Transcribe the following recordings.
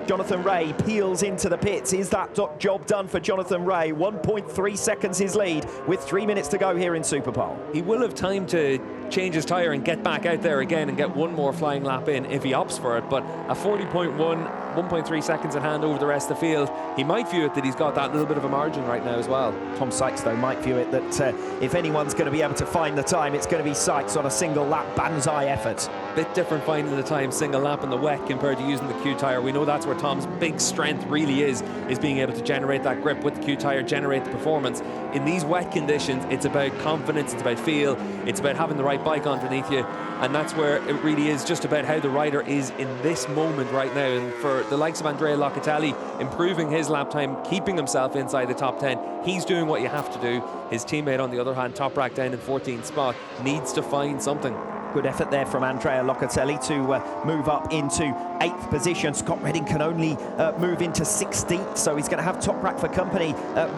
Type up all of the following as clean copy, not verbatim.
Jonathan Rea peels into the pits. Is that job done for Jonathan Rea? 1.3 seconds his lead with 3 minutes to go here in Superpole. He will have time to change his tyre and get back out there again and get one more flying lap in if he opts for it. But a 40.1, 1.3 seconds in hand over the rest of the field, he might view it that he's got that little bit of a margin right now as well. Tom Sykes, though, might view it that if anyone's going to be able to find the time, it's going to be Sykes on a single lap banzai effort. Bit different finding the time single lap in the wet compared to using the Q tyre. We know that's where Tom's big strength really is being able to generate that grip with the Q tyre, generate the performance. In these wet conditions, it's about confidence, it's about feel, it's about having the right bike underneath you, and that's where it really is just about how the rider is in this moment right now. And for the likes of Andrea Locatelli, improving his lap time, keeping himself inside the top 10, he's doing what you have to do. His teammate, on the other hand, Toprak down in 14th spot, needs to find something. Good effort there from Andrea Locatelli to move up into 8th position. Scott Redding can only move into 16th, so he's going to have Toprak for company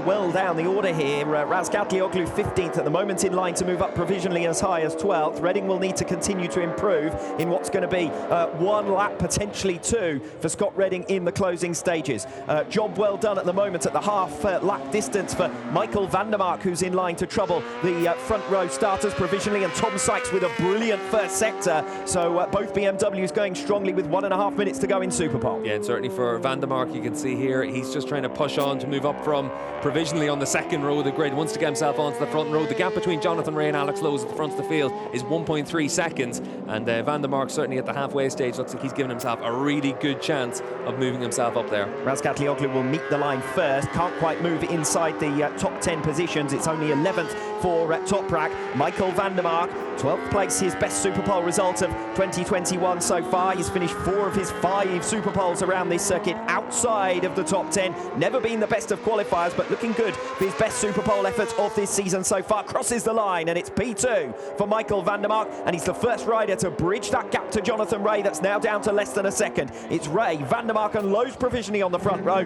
well down the order here. Razgatlioglu 15th at the moment, in line to move up provisionally as high as 12th. Redding will need to continue to improve in what's going to be 1 lap, potentially 2, for Scott Redding in the closing stages. Job well done at the moment at the half lap distance for Michael van der Mark, who's in line to trouble the front row starters provisionally, and Tom Sykes with a brilliant first sector. So both BMWs going strongly with 1.5 minutes to go in Superpole. Yeah, and certainly for van der Mark, you can see here he's just trying to push on to move up from provisionally on the second row of the grid, wants to get himself onto the front row. The gap between Jonathan Rea and Alex Lowes at the front of the field is 1.3 seconds, and van der Mark certainly at the halfway stage looks like he's given himself a really good chance of moving himself up there. Razgatlioglu will meet the line first, can't quite move inside the top 10 positions. It's only 11th for Toprak. Michael van der Mark, 12th place, his best Superpole result of 2021 so far. He's finished 4 of his 5 Superpoles around this circuit outside of the top 10. Never been the best of qualifiers, but looking good for his best Superpole effort of this season so far. Crosses the line, and it's P2 for Michael van der Mark, and he's the first rider to bridge that gap to Jonathan Rea that's now down to less than a second. It's Rea, van der Mark and Lowes provisionally on the front row.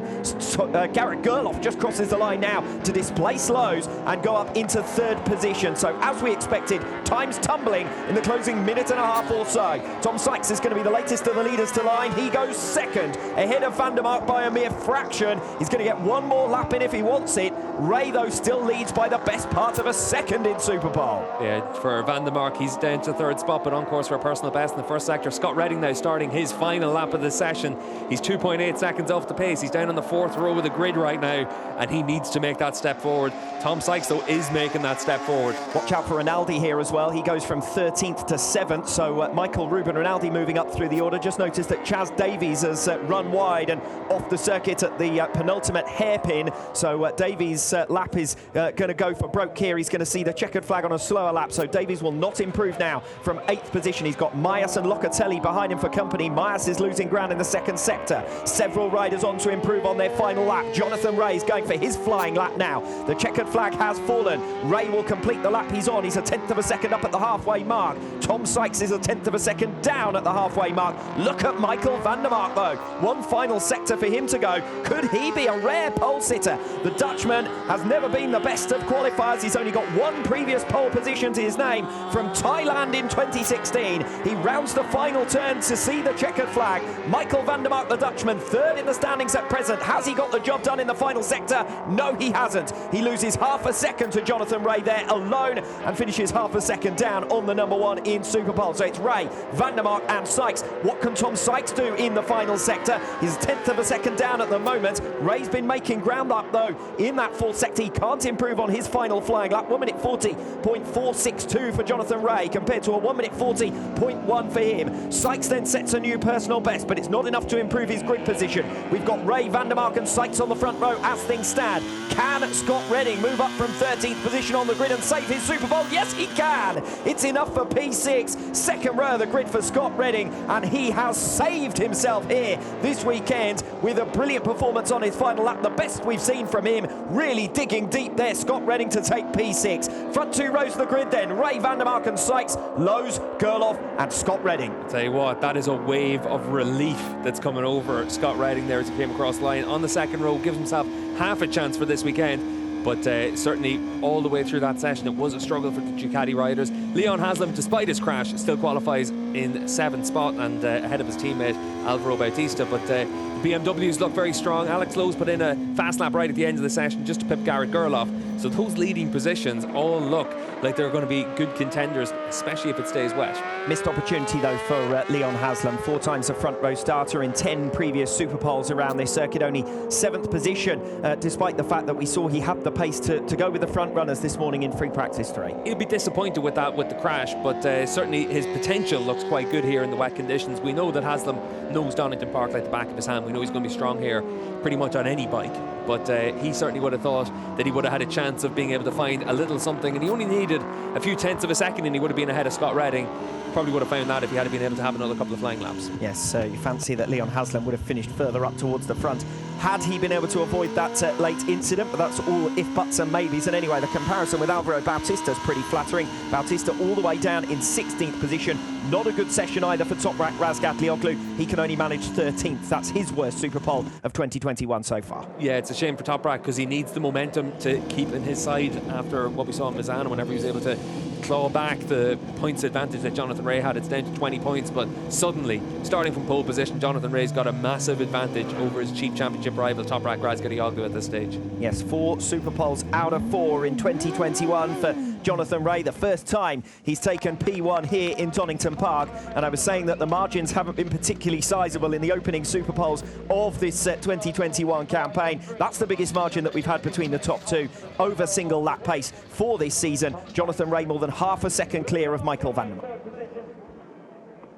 Garrett Gerloff just crosses the line now to displace Lowes and go up into 3rd position. So as we expected, time's tumbling in the closing minute and a half or so. Tom Sykes is going to be the latest of the leaders to line. He goes 2nd, ahead of van der Mark by a mere fraction. He's going to get 1 more lap in if he wants it. Rea, though, still leads by the best part of a second in Superpole. Yeah, for van der Mark, he's down to 3rd spot, but on course for a personal best in the first sector. Scott Redding now starting his final lap of the session. He's 2.8 seconds off the pace. He's down on the 4th row of the grid right now, and he needs to make that step forward. Tom Sykes, though, is making that step forward. Watch out for Rinaldi here as well. He goes from 13th to 7th, so Michael Ruben Rinaldi moving up through the order. Just noticed that Chaz Davies has run wide and off the circuit at the penultimate hairpin, so Davies' lap is going to go for broke here. He's going to see the checkered flag on a slower lap, so Davies will not improve now from 8th position. He's got Myas and Locatelli behind him for company. Myas is losing ground in the 2nd sector. Several riders on to improve on their final lap. Jonathan Rea is going for his flying lap now. The checkered flag has fallen. Rea will complete the lap he's on. He's a 10th of a second up at the halfway mark. Tom Sykes is a 10th of a second down at the halfway mark. Look at Michael van der Mark, though. 1 final sector for him to go. Could he be a rare pole sitter? The Dutchman has never been the best of qualifiers. He's only got 1 previous pole position to his name from Thailand in 2016. He rounds the final turn to see the checkered flag. Michael van der Mark, the Dutchman, 3rd in the standings at present. Has he got the job done in the final sector? No, he hasn't. He loses half a second to Jonathan Rea there alone and finishes half a second down on the number 1 in Superpole. So it's Rea, van der Mark and Sykes. What can Tom Sykes do in the final sector? He's 10th of a second down at the moment. Rea's been making ground up, though, in that 4th sector. He can't improve on his final flying lap. 1 minute 40.462 for Jonathan Rea compared to a 1 minute 40.1 for him. Sykes then sets a new personal best, but it's not enough to improve his grid position. We've got Rea, van der Mark and Sykes on the front row as things stand. Can Scott Redding move up from 13th position on the grid and save his Superpole? Yes, he can. It's enough for P6. 2nd row of the grid for Scott Redding, and he has saved himself here this weekend with a brilliant performance on his final lap. The best we've seen from him, really digging deep there. Scott Redding to take P6. Front 2 rows of the grid then. Rea, van der Mark and Sykes, Lowes, Gerloff and Scott Redding. I'll tell you what, that is a wave of relief that's coming over Scott Redding there as he came across the line. On the 2nd row, gives himself half a chance for this weekend. But certainly all the way through that session, it was a struggle for the Ducati riders. Leon Haslam, despite his crash, still qualifies in 7th spot and ahead of his teammate Alvaro Bautista. But the BMWs look very strong. Alex Lowe's put in a fast lap right at the end of the session just to pip Garrett Gerloff. So those leading positions all look like they're going to be good contenders, especially if it stays wet. Missed opportunity though for Leon Haslam, 4 times a front row starter in 10 previous Superpoles around this circuit, only 7th position, despite the fact that we saw he had the pace to go with the front runners this morning in free practice 3. He'll be disappointed with that, with the crash, but certainly his potential looks quite good here in the wet conditions. We know that Haslam knows Donington Park like the back of his hand. We know he's going to be strong here pretty much on any bike, but he certainly would have thought that he would have had a chance of being able to find a little something, and he only needed a few tenths of a second and he would have been ahead of Scott Redding. Probably would have found that if he had been able to have another couple of flying laps. Yes, you fancy that Leon Haslam would have finished further up towards the front had he been able to avoid that late incident, but that's all if, buts and maybes. And anyway, the comparison with Alvaro Bautista is pretty flattering. Bautista all the way down in 16th position. Not a good session either for Toprak Razgatlioglu. He can only manage 13th. That's his worst Superpole of 2021 so far. Yeah, it's a shame for Toprak because he needs the momentum to keep in his side after what we saw in Misano whenever he was able to claw back the points advantage that Jonathan Ray had. It's down to 20 points, but suddenly, starting from pole position, Jonathan Ray's got a massive advantage over his chief championship rival, Toprak Razgatlioglu, at this stage. Yes, 4 Superpoles out of 4 in 2021 for Jonathan Ray, the first time he's taken P1 here in Donington Park. And I was saying that the margins haven't been particularly sizable in the opening Superpoles of this 2021 campaign. That's the biggest margin that we've had between the top 2 over single lap pace for this season. Jonathan Ray more than half a second clear of Michael Van der Mark.